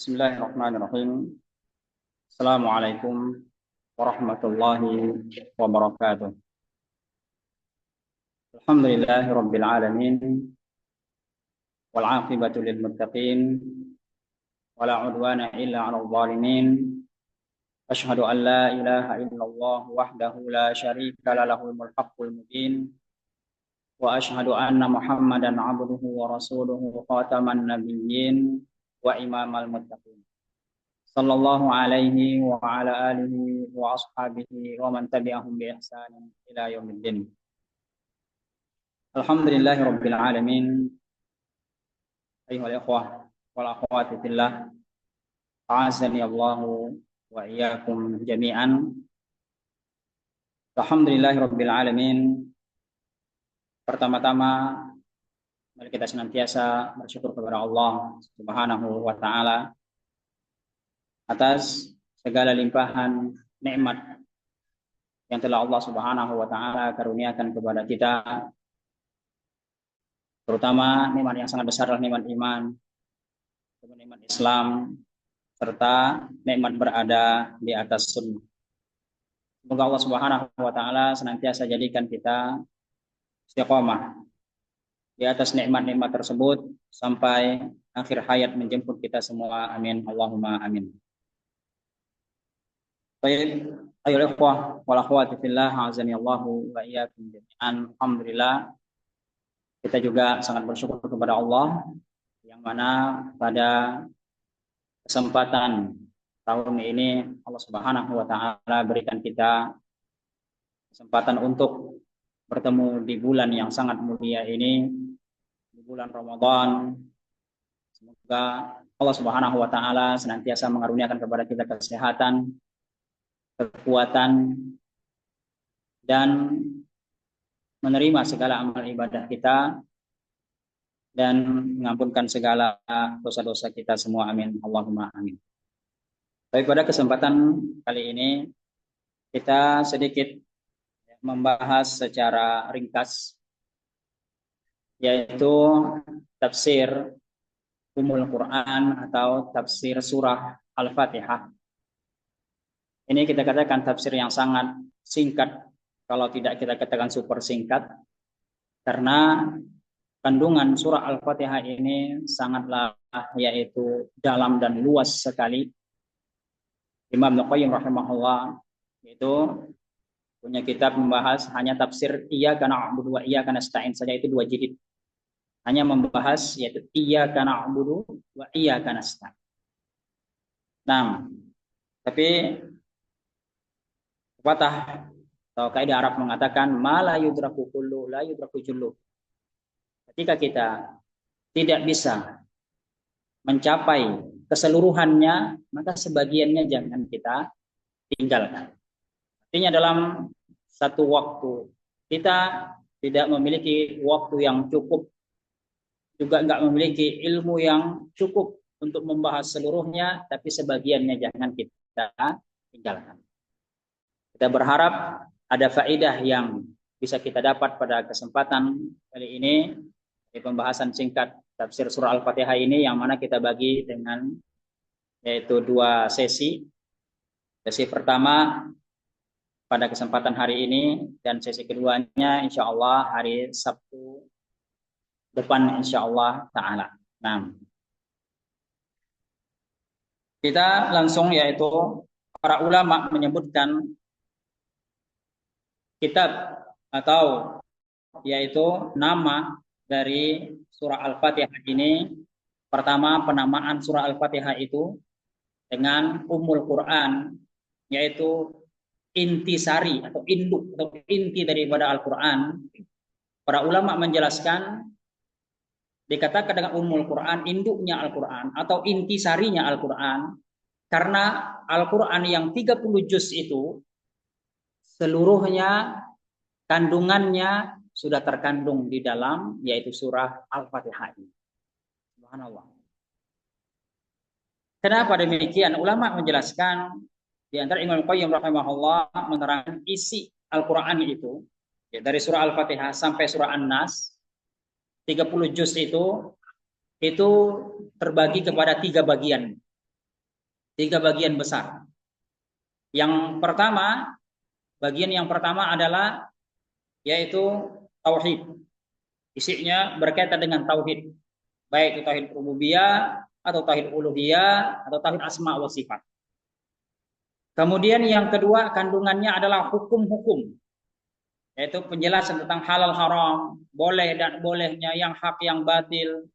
Bismillahirrahmanirrahim. Assalamualaikum warahmatullahi wabarakatuh. Alhamdulillahi rabbil alamin wal aqibatu lil muttaqin wala udwana illa 'alal zalimin. Asyhadu an la ilaha illallah wahdahu la syarika lahul mulkul mubin wa asyhadu anna Muhammadan 'abduhu wa rasuluhu khataman nabiyyin wa imamal muttaqin. Sallallahu alaihi wa ala alihi wa ashabihi wa man tabi'ahum bi ihsanin ila yaumiddin. Alhamdulillahi rabbil alamin. Ayyuhal ikhwah wal akhwati fillah, a'azzani Allahu wa iyyakum jami'an. Alhamdulillahi rabbil alamin. Pertama-tama mari kita senantiasa bersyukur kepada Allah Subhanahu wa taala atas segala limpahan nikmat yang telah Allah Subhanahu wa taala karuniakan kepada kita, terutama nikmat yang sangat besar adalah nikmat iman, nikmat Islam, serta nikmat berada di atas sunnah. Semoga Allah Subhanahu wa taala senantiasa jadikan kita istiqomah di atas nikmat-nikmat tersebut sampai akhir hayat menjemput kita semua. Amin Allahumma amin. Baik, ayo ikhwah wal akhwati fillah, azani Allahu wa iyyakum jami'an. Alhamdulillah, kita juga sangat bersyukur kepada Allah yang mana pada kesempatan tahun ini Allah Subhanahu wa taala berikan kita kesempatan untuk bertemu di bulan yang sangat mulia ini, di bulan Ramadan. Semoga Allah Subhanahu wa taala senantiasa mengaruniakan kepada kita kesehatan, kekuatan, dan menerima segala amal ibadah kita dan mengampunkan segala dosa-dosa kita semua. Amin Allahumma amin. Baik, pada kesempatan kali ini kita sedikit membahas secara ringkas, yaitu tafsir Ummul Quran atau tafsir surah Al-Fatihah. Ini kita katakan tafsir yang sangat singkat, kalau tidak kita katakan super singkat, karena kandungan surah Al-Fatihah ini sangatlah yaitu dalam dan luas sekali. Imam Al-Qayyim rahimahullah itu punya kitab membahas hanya tafsir Iyyaka na'budu wa iyyaka nasta'in saja, itu 2 jilid. Hanya membahas yaitu Iyyaka na'budu wa iyyaka nasta'in. Nah, tapi pepatah atau kaidah Arab mengatakan ma la yudraku kullu la yudraku jullu. Ketika kita tidak bisa mencapai keseluruhannya, maka sebagiannya jangan kita tinggalkan. Artinya dalam satu waktu kita tidak memiliki waktu yang cukup, juga enggak memiliki ilmu yang cukup untuk membahas seluruhnya, tapi sebagiannya jangan kita tinggalkan. Kita berharap ada faedah yang bisa kita dapat pada kesempatan kali ini di pembahasan singkat tafsir surah Al-Fatihah ini, yang mana kita bagi dengan yaitu 2 sesi. Sesi pertama pada kesempatan hari ini dan sesi keduanya insya Allah hari Sabtu depan insya Allah ta'ala. Nah, kita langsung, yaitu para ulama menyebutkan kitab atau yaitu nama dari surah Al-Fatihah ini. Pertama, penamaan surah Al-Fatihah itu dengan Ummul Quran, yaitu intisari atau induk atau inti daripada Al-Quran. Para ulama menjelaskan dikatakan dengan Ummul Quran, induknya Al-Quran atau intisarinya Al-Quran, karena Al-Quran yang 30 juz itu seluruhnya kandungannya sudah terkandung di dalam yaitu surah Al-Fatihah ini. Subhanallah. Kenapa demikian? Ulama menjelaskan, di antara Imam Qayyim rahimahullah menerangkan isi Al-Quran itu, ya, dari surah Al-Fatihah sampai surah An-Nas, 30 juz itu terbagi kepada 3 bagian. tiga bagian besar. Yang pertama, bagian yang pertama adalah yaitu tauhid. Isinya berkaitan dengan tauhid, baik itu tauhid rububiyah atau tauhid uluhiyah atau tauhid asma wa sifat. Kemudian yang kedua kandungannya adalah hukum-hukum, yaitu penjelasan tentang halal haram, boleh dan bolehnya, yang hak yang batil,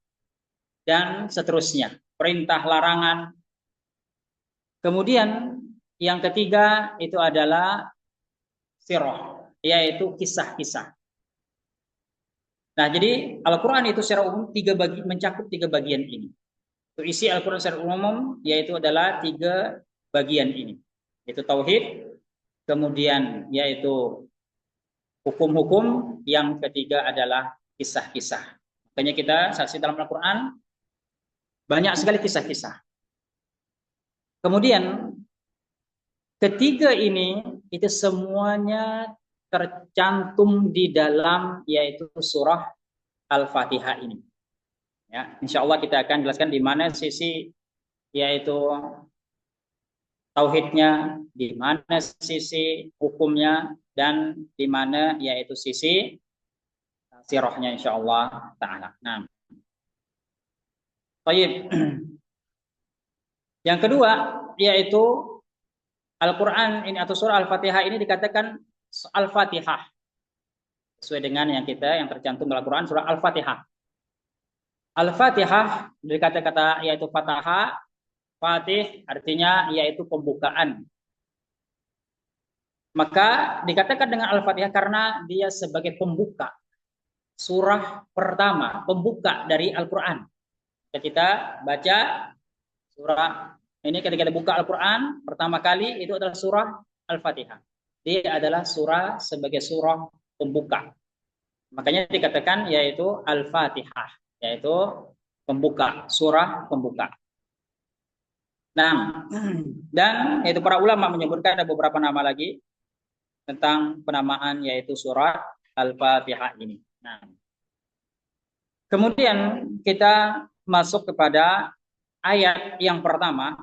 dan seterusnya, perintah larangan. Kemudian yang ketiga itu adalah sirah, yaitu kisah-kisah. Nah, jadi Al-Quran itu secara umum mencakup tiga bagian ini. Itu isi Al-Quran secara umum yaitu adalah tiga bagian ini, yaitu tauhid, kemudian yaitu hukum-hukum, yang ketiga adalah kisah-kisah. Makanya kita saksi dalam Al-Quran banyak sekali kisah-kisah. Kemudian ketiga ini itu semuanya tercantum di dalam yaitu surah Al-Fatihah ini. Ya, insya Allah kita akan jelaskan di mana sisi yaitu tauhidnya, di mana sisi hukumnya, dan di mana yaitu sisi sirahnya insya Allah taala. Nah, baik. Yang kedua yaitu Al-Quran ini atau surah Al-Fatihah ini dikatakan Al-Fatihah sesuai dengan yang tercantum dalam Al-Quran surah Al-Fatihah. Al-Fatihah dari kata-kata yaitu Fataha, Fatih artinya yaitu pembukaan. Maka dikatakan dengan Al-Fatihah karena dia sebagai pembuka surah pertama, pembuka dari Al-Quran. Kita baca surah ini, ketika kita buka Al-Quran pertama kali itu adalah surah Al-Fatihah. Dia adalah surah sebagai surah pembuka. Makanya dikatakan yaitu Al-Fatihah, yaitu pembuka, surah pembuka. Nah, dan yaitu para ulama menyebutkan ada beberapa nama lagi tentang penamaan yaitu surat Al-Fatihah ini. Nah, kemudian kita masuk kepada ayat yang pertama,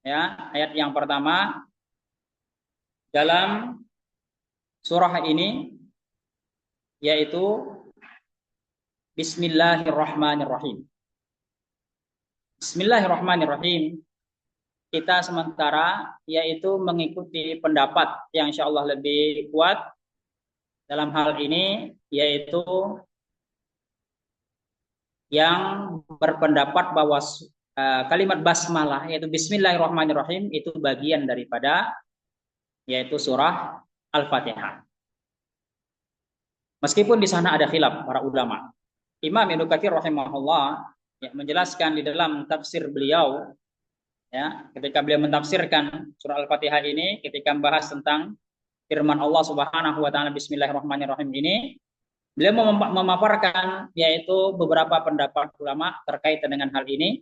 ya, ayat yang pertama dalam surah ini yaitu Bismillahirrahmanirrahim. Bismillahirrahmanirrahim. Kita sementara yaitu mengikuti pendapat yang insya Allah lebih kuat dalam hal ini, yaitu yang berpendapat bahwa kalimat basmalah yaitu Bismillahirrahmanirrahim itu bagian daripada yaitu surah Al-Fatihah. Meskipun di sana ada khilaf para ulama. Imam Ibnu Katsir rahimahullah ya, menjelaskan di dalam tafsir beliau, ya, ketika beliau mentafsirkan surah Al-Fatihah ini, ketika membahas tentang firman Allah Subhanahu wa taala Bismillahirrahmanirrahim ini, beliau memaparkan yaitu beberapa pendapat ulama terkait dengan hal ini.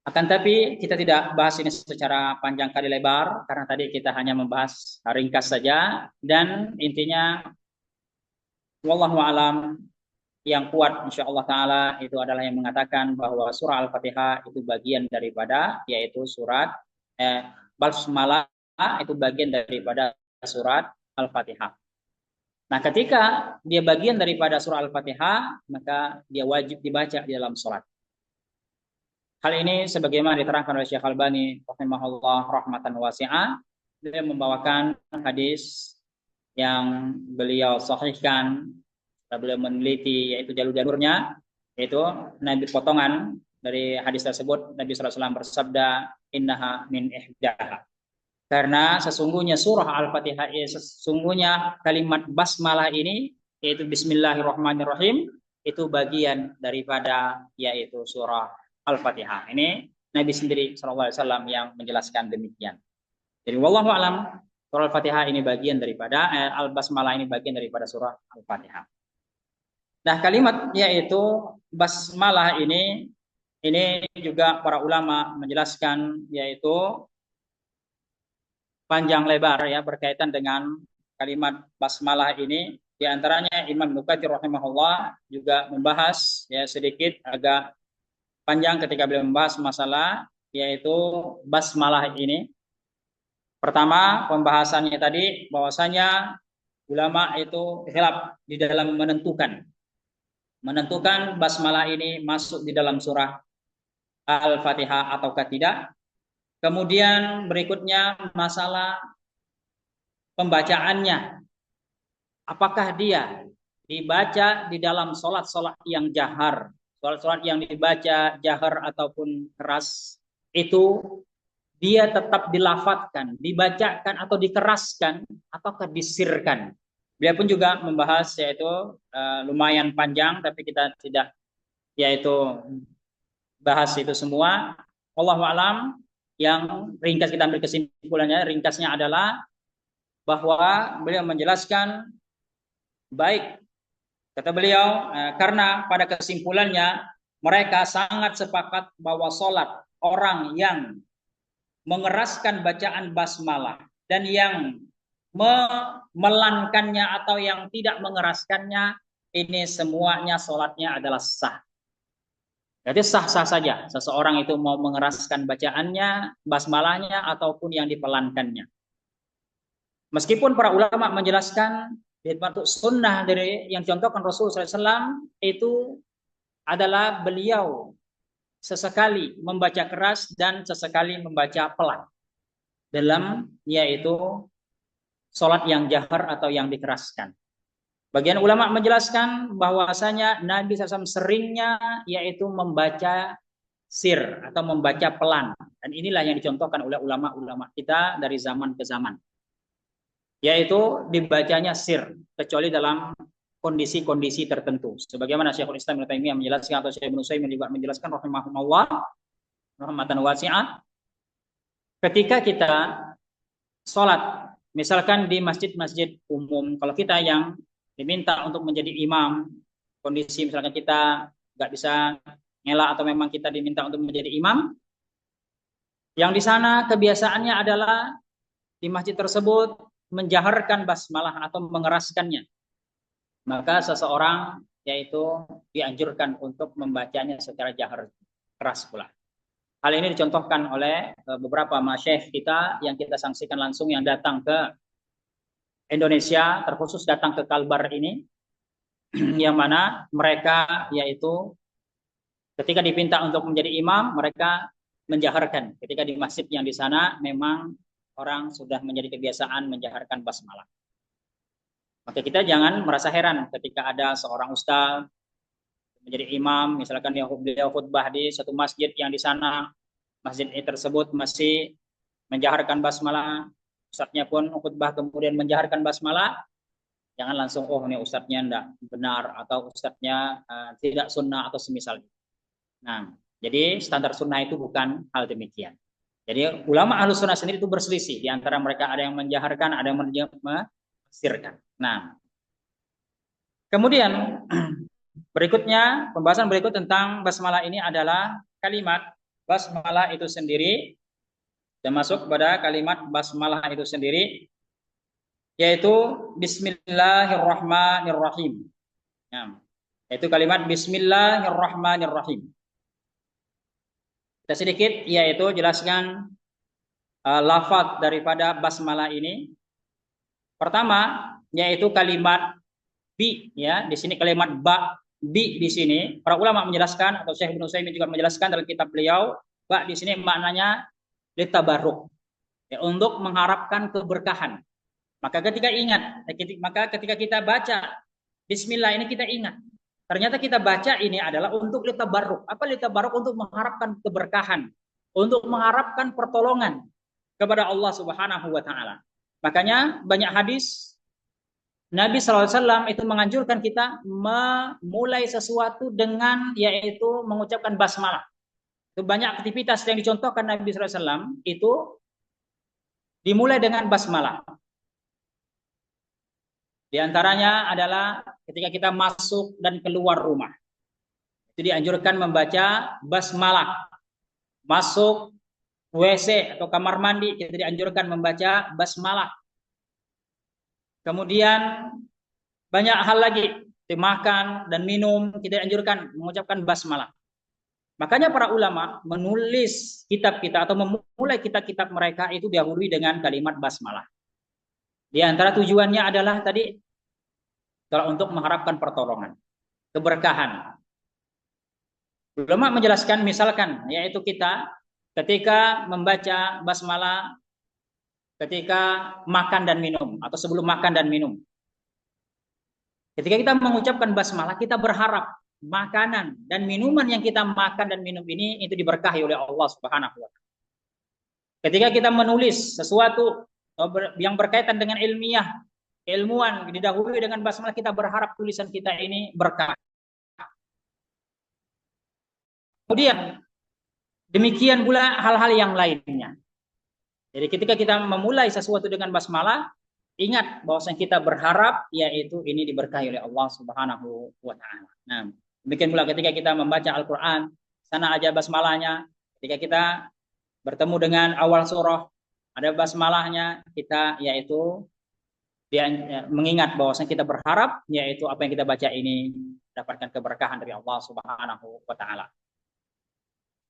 Akan tapi kita tidak bahas ini secara panjang kali lebar karena tadi kita hanya membahas ringkas saja, dan intinya wallahu alam yang kuat insyaallah taala itu adalah yang mengatakan bahwa surah Al-Fatihah itu bagian daripada yaitu surat basmalah, itu bagian daripada surat Al-Fatihah. Nah, ketika dia bagian daripada surah Al-Fatihah, maka dia wajib dibaca di dalam salat. Hal ini sebagaimana diterangkan oleh Syekh Al-Albani rahimahullah rahmatan wasi'ah, beliau membawakan hadis yang beliau sahihkan, beliau meneliti yaitu jalur-jalurnya, yaitu Nabi potongan dari hadis tersebut Nabi sallallahu alaihi wasallam bersabda, innaha min ihdaha. Karena sesungguhnya surah Al-Fatihah, sesungguhnya kalimat basmalah ini yaitu Bismillahirrahmanirrahim itu bagian daripada yaitu surah Al-Fatihah. Ini Nabi sendiri sallallahu alaihi wasallam yang menjelaskan demikian. Jadi wallahu alam, surah Al-Fatihah ini bagian daripada Al-Basmalah ini bagian daripada surah Al-Fatihah. Nah, kalimat yaitu basmalah ini juga para ulama menjelaskan yaitu panjang lebar ya berkaitan dengan kalimat basmalah ini. Di antaranya Imam Ibnu Katsir rahimahullah juga membahas ya sedikit agak panjang ketika beliau membahas masalah yaitu basmalah ini. Pertama, pembahasannya tadi bahwasanya ulama itu khilaf di dalam menentukan basmalah ini masuk di dalam surah Al-Fatihah ataukah tidak. Kemudian berikutnya masalah pembacaannya. Apakah dia dibaca di dalam sholat-sholat yang jahar, sholat-sholat yang dibaca jahar ataupun keras, itu dia tetap dilafadzkan, dibacakan atau dikeraskan, ataukah disirkan. Dia pun juga membahas yaitu lumayan panjang, tapi kita tidak yaitu bahas itu semua. Wallahu alam, yang ringkas kita ambil kesimpulannya, ringkasnya adalah bahwa beliau menjelaskan baik, kata beliau, karena pada kesimpulannya mereka sangat sepakat bahwa sholat orang yang mengeraskan bacaan basmalah dan yang memelankannya atau yang tidak mengeraskannya, ini semuanya sholatnya adalah sah. Jadi sah-sah saja seseorang itu mau mengeraskan bacaannya, basmalahnya ataupun yang dipelankannya. Meskipun para ulama menjelaskan bentuk sunnah dari yang contohkan Rasulullah SAW itu adalah beliau sesekali membaca keras dan sesekali membaca pelan dalam yaitu sholat yang jahar atau yang dikeraskan. Bagian ulama menjelaskan bahwasanya Nabi SAW seringnya yaitu membaca sir atau membaca pelan, dan inilah yang dicontohkan oleh ulama-ulama kita dari zaman ke zaman, yaitu dibacanya sir kecuali dalam kondisi-kondisi tertentu. Sebagaimana Syekhul Islam Ibnu Taimiyah menjelaskan atau Syekh Ibnu Utsaimin juga menjelaskan rahimahumullah rahmatan wasi'ah, ketika kita sholat misalkan di masjid-masjid umum, kalau kita yang diminta untuk menjadi imam, kondisi misalkan kita nggak bisa ngelak atau memang kita diminta untuk menjadi imam, yang di sana kebiasaannya adalah di masjid tersebut menjaharkan basmalah atau mengeraskannya, maka seseorang yaitu dianjurkan untuk membacanya secara jahar keras pula. Hal ini dicontohkan oleh beberapa masyayikh kita yang kita saksikan langsung yang datang ke Indonesia, terkhusus datang ke Kalbar ini, yang mana mereka yaitu ketika diminta untuk menjadi imam, mereka menjaharkan. Ketika di masjid yang di sana memang orang sudah menjadi kebiasaan menjaharkan basmalah. Maka kita jangan merasa heran ketika ada seorang ustaz menjadi imam, misalkan beliau khutbah di satu masjid yang di sana masjid tersebut masih menjaharkan basmalah, ustadznya pun khutbah kemudian menjaharkan basmalah, jangan langsung oh ini ustadznya tidak benar atau ustadznya tidak sunnah atau semisal. Nah, jadi standar sunnah itu bukan hal demikian. Jadi ulama ahlus sunnah sendiri itu berselisih di antara mereka, ada yang menjaharkan, ada yang menafsirkan. Nah, kemudian berikutnya pembahasan berikut tentang basmalah ini adalah kalimat basmalah itu sendiri. Dan masuk pada kalimat basmalah itu sendiri, yaitu Bismillahirrahmanirrahim. Nah, yaitu kalimat Bismillahirrahmanirrahim. Kita sedikit yaitu jelaskan lafaz daripada basmalah ini. Pertama yaitu kalimat bi, ya di sini kalimat ba, bi di sini para ulama menjelaskan atau Syekh Ibnu Utsaimin juga menjelaskan dalam kitab beliau, ba di sini maknanya litabaruk, ya, untuk mengharapkan keberkahan. Maka ketika kita baca Bismillah ini kita ingat, ternyata kita baca ini adalah untuk litabaruk. Apa litabaruk? Untuk mengharapkan keberkahan, untuk mengharapkan pertolongan kepada Allah Subhanahu wa taala. Makanya banyak hadis Nabi SAW itu menganjurkan kita memulai sesuatu dengan yaitu mengucapkan basmalah. Itu banyak aktivitas yang dicontohkan Nabi SAW itu dimulai dengan basmalah. Di antaranya adalah ketika kita masuk dan keluar rumah. Itu dianjurkan membaca basmalah. Masuk WC atau kamar mandi, kita dianjurkan membaca basmalah. Kemudian banyak hal lagi, makan dan minum, kita dianjurkan mengucapkan basmalah. Makanya para ulama menulis kitab kita atau memulai kitab-kitab mereka itu dahului dengan kalimat basmalah. Di antara tujuannya adalah tadi kalau untuk mengharapkan pertolongan, keberkahan. Ulama menjelaskan misalkan yaitu kita ketika membaca basmalah ketika makan dan minum atau sebelum makan dan minum. Ketika kita mengucapkan basmalah, kita berharap makanan dan minuman yang kita makan dan minum ini itu diberkahi oleh Allah Subhanahu wa taala. Ketika kita menulis sesuatu yang berkaitan dengan ilmiah, keilmuan didahului dengan basmalah, kita berharap tulisan kita ini berkah. Kemudian demikian pula hal-hal yang lainnya. Jadi ketika kita memulai sesuatu dengan basmalah, ingat bahwasanya kita berharap yaitu ini diberkahi oleh Allah Subhanahu wa taala. Nah, demikian pula ketika kita membaca Al-Qur'an, sana aja basmalahnya. Ketika kita bertemu dengan awal surah, ada basmalahnya, kita yaitu mengingat bahwasanya kita berharap yaitu apa yang kita baca ini dapatkan keberkahan dari Allah Subhanahu wa taala.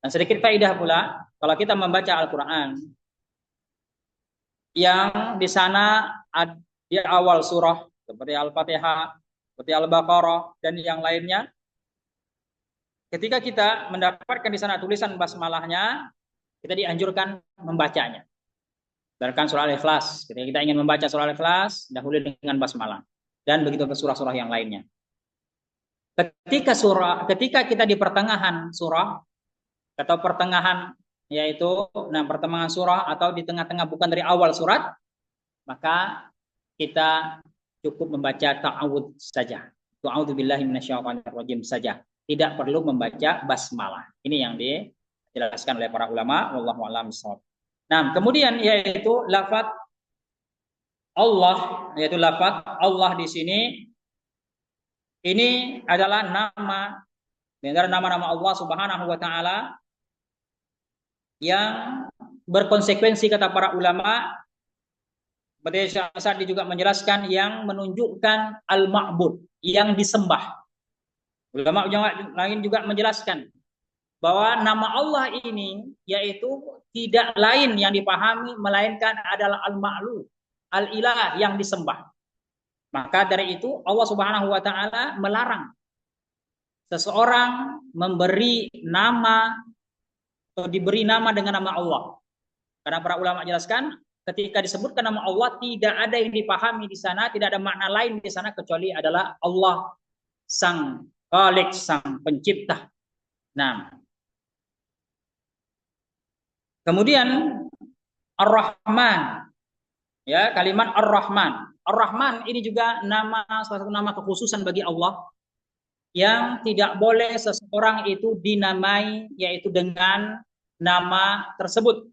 Dan sedikit faedah pula, kalau kita membaca Al-Qur'an yang di sana di awal surah seperti Al-Fatihah, seperti Al-Baqarah dan yang lainnya, ketika kita mendapatkan di sana tulisan basmalahnya, kita dianjurkan membacanya. Bahkan surah Al-Ikhlas, ketika kita ingin membaca surah Al-Ikhlas, dahulu dengan basmalah. Dan begitu ke surah-surah yang lainnya. Ketika kita di pertengahan surah atau pertengahan yaitu pertengahan surah atau di tengah-tengah bukan dari awal surat, maka kita cukup membaca ta'awudz saja. A'udzubillahi minasyaitonirrajim saja. Tidak perlu membaca basmalah. Ini yang dijelaskan oleh para ulama, wallahu a'lam bishawab. Nah, kemudian yaitu lafaz Allah, yaitu lafaz Allah di sini ini adalah nama di antara nama-nama Allah Subhanahu wa taala yang berkonsekuensi kata para ulama. Seperti Syekh Sa'di juga menjelaskan yang menunjukkan al-ma'bud, yang disembah. Ulama lain juga menjelaskan bahwa nama Allah ini yaitu tidak lain yang dipahami melainkan adalah al-ma'lu, al-ilah yang disembah. Maka dari itu Allah Subhanahu wa taala melarang seseorang memberi nama atau diberi nama dengan nama Allah. Karena para ulama jelaskan ketika disebutkan nama Allah tidak ada yang dipahami di sana, tidak ada makna lain di sana kecuali adalah Allah sang Khalik, sang pencipta. Nah, kemudian Ar-Rahman, ya kalimat Ar-Rahman. Ar-Rahman ini juga salah satu nama kekhususan bagi Allah yang tidak boleh seseorang itu dinamai yaitu dengan nama tersebut.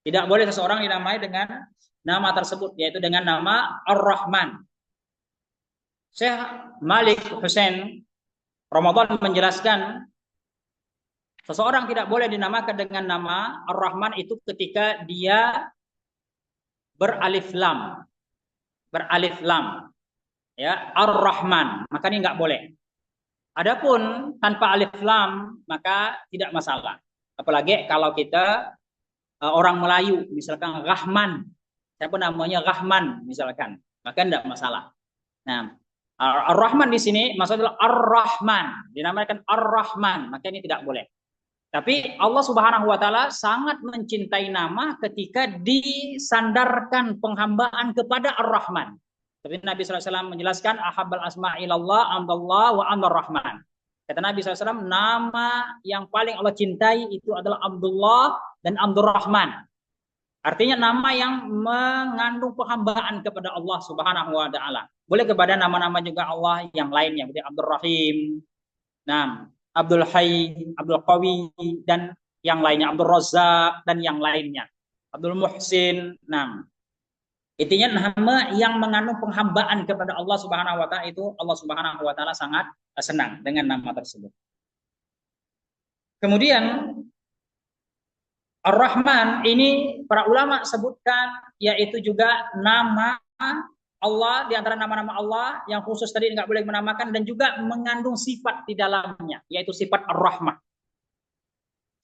Tidak boleh seseorang dinamai dengan nama tersebut yaitu dengan nama Ar-Rahman. Syekh Malik Hussein Ramadan menjelaskan seseorang tidak boleh dinamakan dengan nama Ar-Rahman itu ketika dia beralif lam. Beralif lam. Ya, Ar-Rahman, maka ini nggak boleh. Adapun tanpa alif lam maka tidak masalah. Apalagi kalau kita orang Melayu, misalkan Rahman, siapa namanya Rahman misalkan, maka tidak masalah. Nah, Ar-Rahman di sini maksudnya Ar-Rahman, dinamakan Ar-Rahman, maka ini tidak boleh. Tapi Allah Subhanahu wa taala sangat mencintai nama ketika disandarkan penghambaan kepada Ar-Rahman. Seperti Nabi SAW menjelaskan ahabbal asma'ilallah amdallah wa amdar-rahman. Kata Nabi SAW, nama yang paling Allah cintai itu adalah Abdullah dan Abdurrahman. Artinya nama yang mengandung penghambaan kepada Allah Subhanahu wa taala. Boleh kepada nama-nama juga Allah yang lainnya seperti Abdul Rahim, Abdul Hayy, Abdul Qawi dan yang lainnya, Abdul Razzaq dan yang lainnya. Abdul Muhsin. Intinya nama yang mengandung penghambaan kepada Allah Subhanahu wa taala itu Allah Subhanahu wa taala sangat senang dengan nama tersebut. Kemudian Ar-Rahman ini para ulama sebutkan yaitu juga nama Allah di antara nama-nama Allah yang khusus tadi nggak boleh menamakan dan juga mengandung sifat di dalamnya yaitu sifat Ar-Rahmah.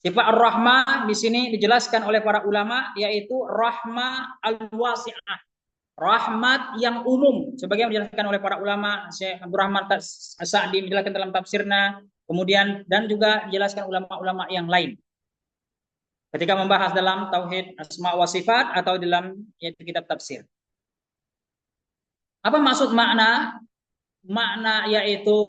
Sifat ar-rahmah di sini dijelaskan oleh para ulama yaitu rahmah al-wasi'ah, rahmat yang umum, sebagaimana dijelaskan oleh para ulama. Syekh Abdul Rahman As-Sa'di menjelaskan dalam tafsirnya, kemudian dan juga dijelaskan ulama-ulama yang lain ketika membahas dalam tauhid asma wa sifat atau dalam yaitu kitab tafsir. Apa maksud makna? Makna yaitu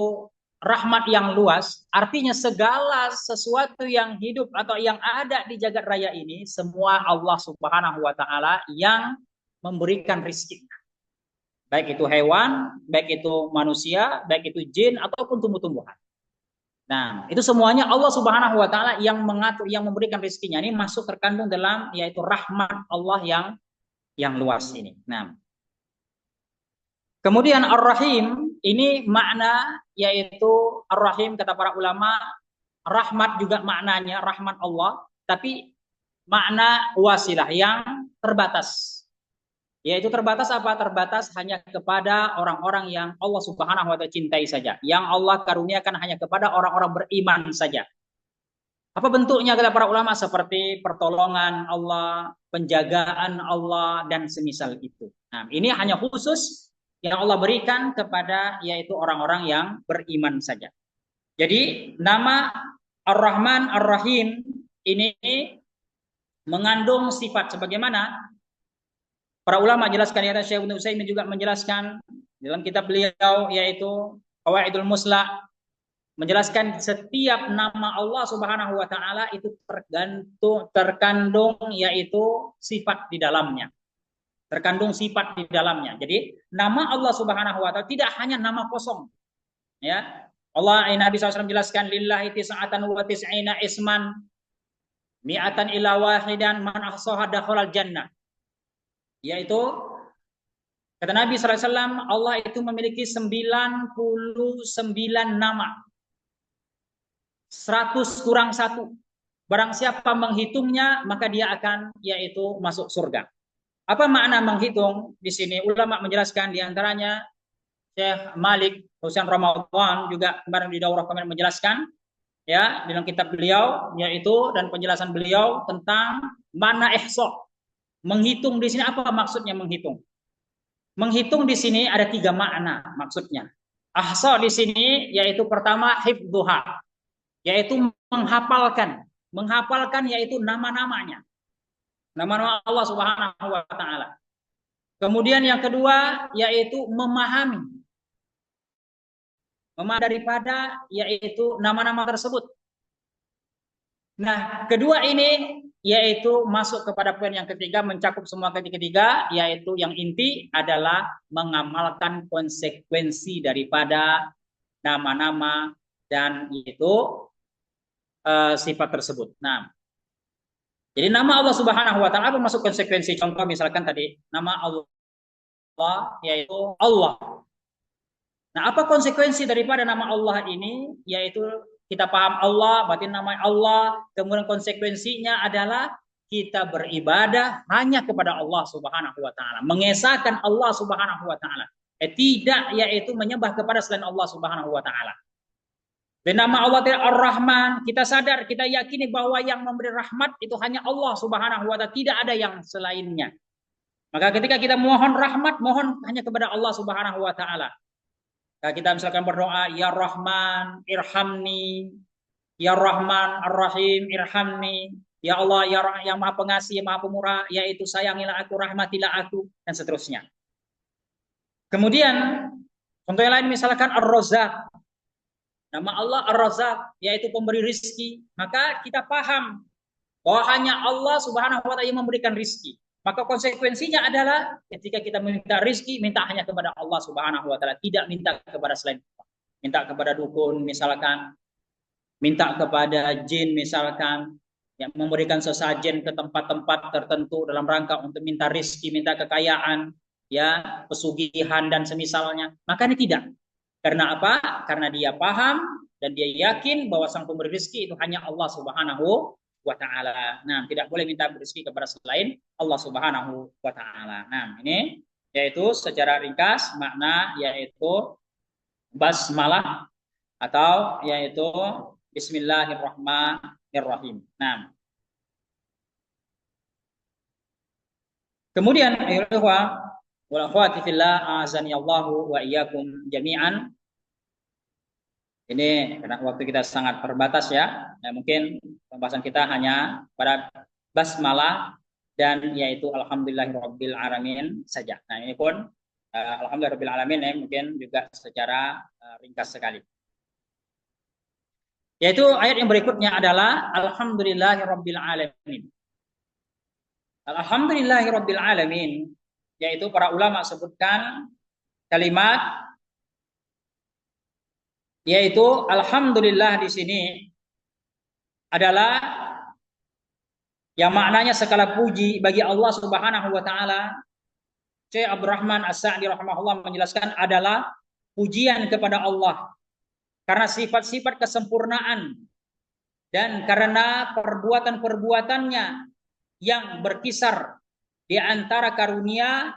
rahmat yang luas, artinya segala sesuatu yang hidup atau yang ada di jagat raya ini semua Allah Subhanahu wa taala yang memberikan rizki. Baik itu hewan, baik itu manusia, baik itu jin ataupun tumbuh-tumbuhan. Nah, itu semuanya Allah Subhanahu wa taala yang mengatur, yang memberikan rezekinya. Ini masuk terkandung dalam yaitu rahmat Allah yang luas ini. Nah, kemudian Ar-Rahim ini makna yaitu Ar-Rahim kata para ulama, rahmat juga maknanya rahmat Allah, tapi makna wasilah yang terbatas. Yaitu terbatas apa? Terbatas hanya kepada orang-orang yang Allah Subhanahu wa taala cintai saja. Yang Allah karuniakan hanya kepada orang-orang beriman saja. Apa bentuknya kata para ulama? Seperti pertolongan Allah, penjagaan Allah dan semisal itu. Nah, ini hanya khusus yang Allah berikan kepada yaitu orang-orang yang beriman saja. Jadi nama Ar-Rahman Ar-Rahim ini mengandung sifat sebagaimana para ulama jelaskan, ya, Syekh Ibnu Utsaimin juga menjelaskan dalam kitab beliau yaitu Qawaidul Musla, menjelaskan setiap nama Allah Subhanahu wa taala itu terkandung yaitu sifat di dalamnya. Terkandung sifat di dalamnya. Jadi nama Allah Subhanahu wa taala tidak hanya nama kosong. Ya. Allah Nabi SAW jelaskan lillahi tis'atan wa tis'ina isman mi'atan ila wahidan man ahsaha dakhalal jannah. Yaitu kata Nabi SAW, Allah itu memiliki 99 nama. 100 kurang 1. Barang siapa menghitungnya, maka dia akan yaitu masuk surga. Apa makna menghitung? Di sini ulama menjelaskan, diantaranya Syekh Malik Husain Ramadan juga kemarin di daurah kemarin menjelaskan, ya, dalam kitab beliau yaitu dan penjelasan beliau tentang mana ihsa. Menghitung di sini apa maksudnya menghitung? Menghitung di sini ada 3 makna maksudnya. Ahsa di sini yaitu pertama hifdzuha, yaitu menghafalkan. Menghafalkan yaitu nama-namanya. Nama-nama Allah Subhanahu wa taala. Kemudian yang kedua yaitu memahami. Memahami daripada yaitu nama-nama tersebut. Nah, kedua ini yaitu masuk kepada poin yang ketiga, mencakup semua ketiga, yaitu yang inti adalah mengamalkan konsekuensi daripada nama-nama dan itu sifat tersebut. Nah, jadi nama Allah Subhanahu wa taala masuk konsekuensi. Contoh misalkan tadi nama Allah yaitu Allah. Nah, apa konsekuensi daripada nama Allah ini? Yaitu kita paham Allah, berarti nama Allah, kemudian konsekuensinya adalah kita beribadah hanya kepada Allah Subhanahu wa taala, mengesahkan Allah Subhanahu wa taala. Tidak yaitu menyembah kepada selain Allah Subhanahu wa taala. Dan nama Allah Ar-Rahman, kita sadar, kita yakini bahwa yang memberi rahmat itu hanya Allah Subhanahu wa taala, tidak ada yang selainnya. Maka ketika kita mohon rahmat, mohon hanya kepada Allah Subhanahu wa taala. Kita misalkan berdoa, ya Rahman irhamni, ya Rahman Ar-Rahim irhamni, ya Allah yang Maha Pengasih, Maha Pemurah, yaitu sayangilah aku, rahmatilah aku, dan seterusnya. Kemudian contoh yang lain misalkan Ar-Razzaq. Nama Allah Ar-Razzaq yaitu pemberi rizki. Maka kita paham bahwa hanya Allah Subhanahu wa taala yang memberikan rizki. Maka konsekuensinya adalah ketika kita meminta rizki, minta hanya kepada Allah Subhanahu wa taala, tidak minta kepada selain Allah. Minta kepada dukun misalkan, minta kepada jin misalkan, yang memberikan sesajen ke tempat-tempat tertentu dalam rangka untuk minta rizki, minta kekayaan, ya, pesugihan dan semisalnya. Maka ini tidak. Karena apa? Karena dia paham dan dia yakin bahwa sang pemberi rizki itu hanya Allah Subhanahu wa ta'ala. Nah, tidak boleh minta rezeki kepada selain Allah Subhanahu wa ta'ala. Nah, ini yaitu secara ringkas makna yaitu basmalah atau yaitu bismillahirrahmanirrahim. Rahim. Nah, kemudian ayyuhal ikhwah wal akhwati fillah azani Allahu wa iyyakum jami'an. Ini karena waktu kita sangat terbatas ya. Mungkin pembahasan kita hanya pada basmalah dan yaitu alhamdulillahirabbil alamin saja. Nah, ini pun alhamdulillahirabbil alamin ya, mungkin juga secara ringkas sekali. Yaitu ayat yang berikutnya adalah alhamdulillahirabbil alamin. Alhamdulillahirabbil alamin, yaitu para ulama sebutkan kalimat yaitu alhamdulillah di sini adalah yang maknanya segala puji bagi Allah Subhanahu wa taala. Syekh Abdurrahman As-Sa'di rahimahullah menjelaskan adalah pujian kepada Allah karena sifat-sifat kesempurnaan dan karena perbuatan-perbuatannya yang berkisar di antara karunia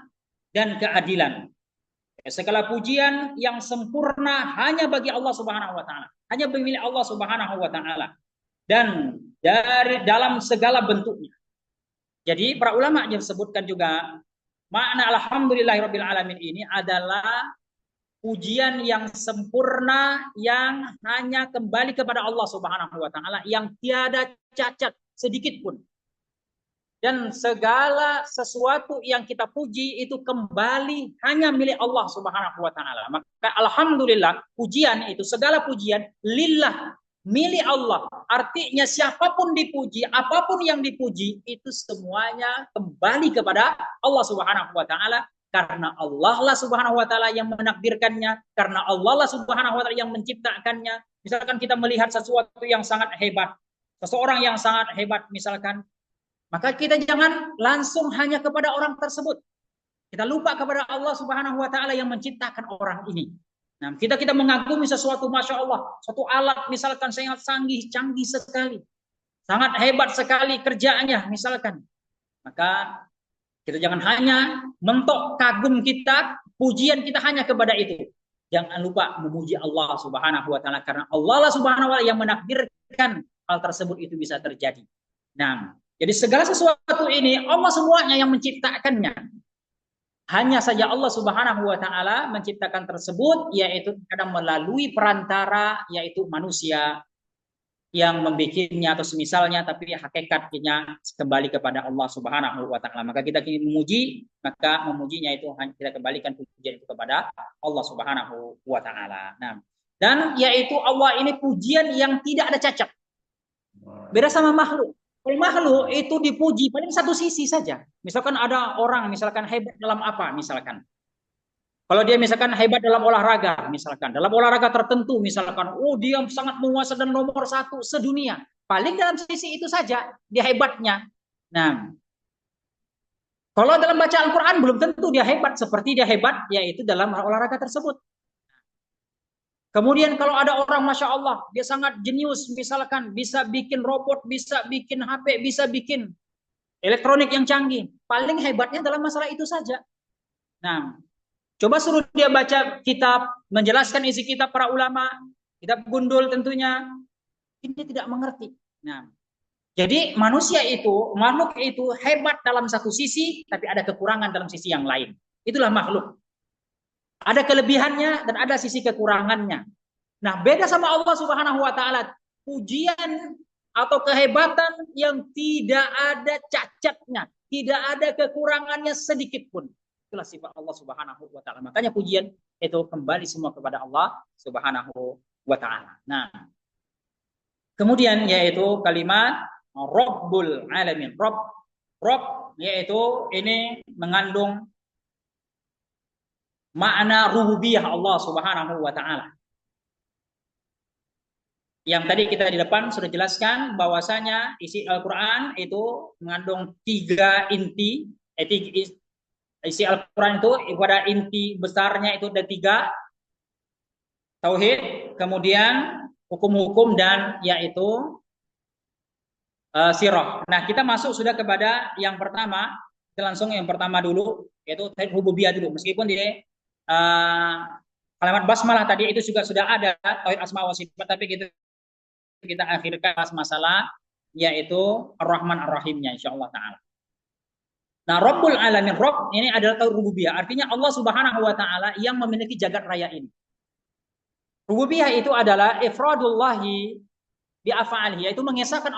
dan keadilan. Segala pujian yang sempurna hanya bagi Allah Subhanahu wa taala, hanya milik Allah Subhanahu wa taala dan dari dalam segala bentuknya. Jadi para ulama yang sebutkan juga makna alhamdulillahirabbil alamin ini adalah pujian yang sempurna yang hanya kembali kepada Allah Subhanahu wa taala yang tiada cacat sedikit pun. Dan segala sesuatu yang kita puji itu kembali hanya milik Allah Subhanahu wa taala. Maka alhamdulillah pujian itu segala pujian lillah, milik Allah. Artinya siapapun dipuji, apapun yang dipuji itu semuanya kembali kepada Allah Subhanahu wa taala karena Allah lah Subhanahu wa taala yang menakdirkannya, karena Allah lah Subhanahu wa taala yang menciptakannya. Misalkan kita melihat sesuatu yang sangat hebat, seseorang yang sangat hebat misalkan, maka kita jangan langsung hanya kepada orang tersebut. Kita lupa kepada Allah Subhanahu wa taala yang menciptakan orang ini. Nah, kita mengagumi sesuatu, masya Allah, suatu alat misalkan sangat canggih sekali, sangat hebat sekali kerjaannya misalkan. Maka kita jangan hanya mentok kagum kita, pujian kita hanya kepada itu. Jangan lupa memuji Allah Subhanahu wa taala karena Allah lah Subhanahu wa taala yang menakdirkan hal tersebut itu bisa terjadi. Nah, jadi segala sesuatu ini Allah semuanya yang menciptakannya. Hanya saja Allah Subhanahu wa taala menciptakan tersebut yaitu kadang melalui perantara yaitu manusia yang membikinnya atau semisalnya, tapi hakikatnya kembali kepada Allah Subhanahu wa taala. Maka kita memuji, maka memujinya itu kita kembalikan pujian itu kepada Allah Subhanahu wa taala. Nah, dan yaitu Allah ini pujian yang tidak ada cacat. Beda sama makhluk. Kalau makhluk itu dipuji paling satu sisi saja. Misalkan ada orang misalkan hebat dalam apa misalkan. Kalau dia misalkan hebat dalam olahraga misalkan, dalam olahraga tertentu misalkan, oh dia sangat menguasai dan nomor satu sedunia. Paling dalam sisi itu saja dia hebatnya. Nah, kalau dalam baca Al-Quran belum tentu dia hebat seperti dia hebat yaitu dalam olahraga tersebut. Kemudian kalau ada orang Masya Allah, dia sangat jenius misalkan, bisa bikin robot, bisa bikin HP, bisa bikin elektronik yang canggih. Paling hebatnya dalam masalah itu saja. Nah, coba suruh dia baca kitab, menjelaskan isi kitab para ulama, kitab gundul tentunya, dia tidak mengerti. Nah, jadi manusia itu, makhluk itu hebat dalam satu sisi, tapi ada kekurangan dalam sisi yang lain. Itulah makhluk. Ada kelebihannya dan ada sisi kekurangannya. Nah, beda sama Allah Subhanahu wa taala. Pujian atau kehebatan yang tidak ada cacatnya, tidak ada kekurangannya sedikit pun. Itulah sifat Allah Subhanahu wa taala. Makanya pujian itu kembali semua kepada Allah Subhanahu wa taala. Nah, kemudian yaitu kalimat Rabbul Alamin. Rabb yaitu ini mengandung makna rububiyah Allah Subhanahu wa taala. Yang tadi kita di depan sudah jelaskan bahwasanya isi Al-Qur'an itu mengandung tiga inti. Isi Al-Qur'an itu pada inti besarnya itu ada tiga. Tauhid, kemudian hukum-hukum dan yaitu sirah. Nah, kita masuk sudah kepada yang pertama. Kita langsung yang pertama dulu yaitu tauhid rububiyah dulu. Meskipun di kalimat basmalah tadi itu juga sudah ada tauhid asma wa sifat, tapi kita akhirkan masalah yaitu Ar-Rahman Ar-Rahimnya insyaallah taala. Nah, Rabbul Alamin, Rabb ini adalah rububiyah. Artinya Allah Subhanahu wa taala yang memiliki jagat raya ini. Rububiyah itu adalah ifradullahi bi af'alihi, yaitu mengesahkan Allah